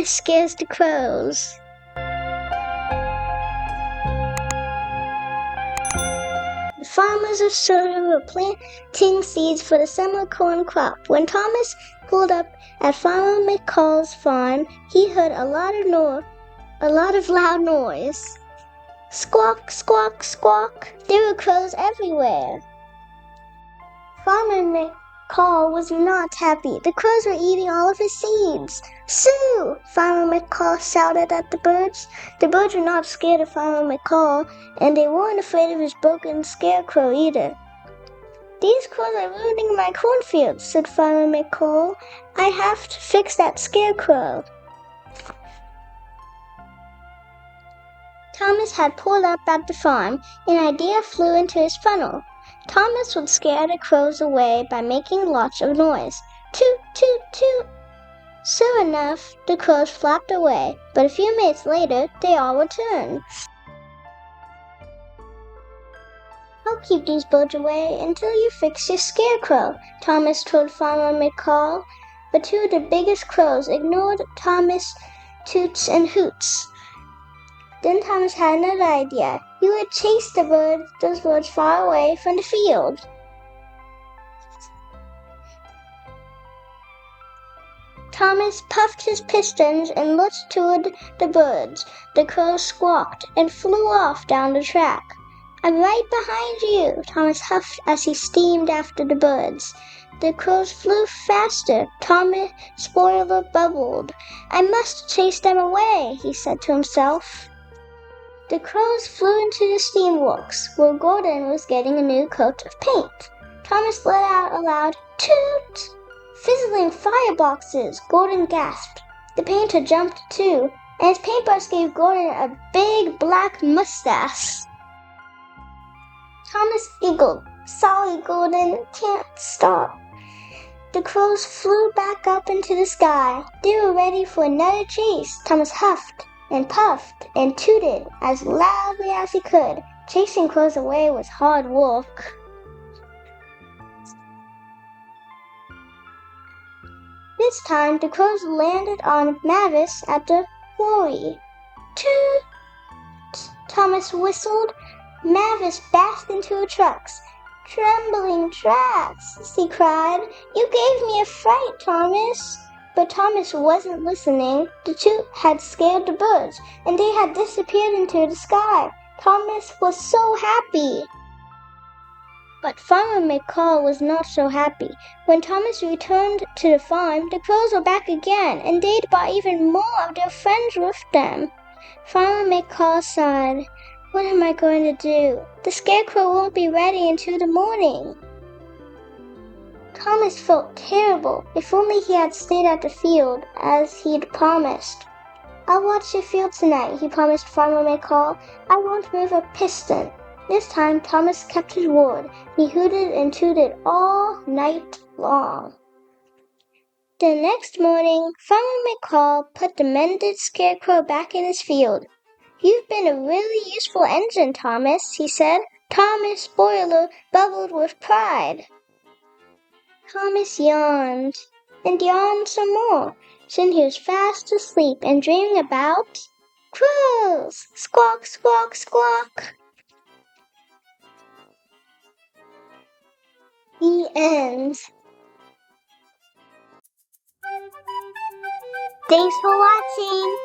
Thomas scares the crows. The farmers of Sodor were planting seeds for the summer corn crop. When Thomas pulled up at Farmer McCall's farm, he heard a lot of loud noise. Squawk, squawk, squawk. There were crows everywhere. Farmer McCall was not happy. The crows were eating all of his seeds. Sue! Farmer McCall shouted at the birds. The birds were not scared of Farmer McCall, and they weren't afraid of his broken scarecrow either. These crows are ruining my cornfields, said Farmer McCall. I have to fix that scarecrow. Thomas had pulled up at the farm. An idea flew into his funnel. Thomas would scare the crows away by making lots of noise. Toot, toot, toot. Sure enough, the crows flapped away, but a few minutes later, they all returned. I'll keep these birds away until you fix your scarecrow, Thomas told Farmer McCall. But two of the biggest crows ignored Thomas' toots and hoots. Then Thomas had another idea. He would chase those birds far away from the field. Thomas puffed his pistons and looked toward the birds. The crows squawked and flew off down the track. I'm right behind you, Thomas huffed as he steamed after the birds. The crows flew faster. Thomas' spoiler bubbled. I must chase them away, he said to himself. The crows flew into the steamworks, where Gordon was getting a new coat of paint. Thomas let out a loud toot. Fizzling fireboxes, Gordon gasped. The painter jumped too, and his paintbrush gave Gordon a big black mustache. Thomas giggled. Sorry, Gordon, can't stop. The crows flew back up into the sky. They were ready for another chase. Thomas huffed and puffed and tooted as loudly as he could. Chasing crows away was hard work. This time, the crows landed on Mavis at the quarry. Toot! Thomas whistled. Mavis bashed into her trucks. Trembling tracks, she cried. You gave me a fright, Thomas. But Thomas wasn't listening. The toot had scared the birds, and they had disappeared into the sky. Thomas was so happy. But Farmer McCall was not so happy. When Thomas returned to the farm, the crows were back again, and they'd brought even more of their friends with them. Farmer McCall sighed. What am I going to do? The scarecrow won't be ready until the morning. Thomas felt terrible. If only he had stayed at the field, as he'd promised. I'll watch the field tonight, he promised Farmer McCall. I won't move a piston. This time, Thomas kept his word. He hooted and tooted all night long. The next morning, Farmer McCall put the mended scarecrow back in his field. You've been a really useful engine, Thomas, he said. Thomas' spoiler bubbled with pride. Thomas yawned, and yawned some more. Soon he was fast asleep and dreaming about crows. Squawk, squawk, squawk. The end. Thanks for watching.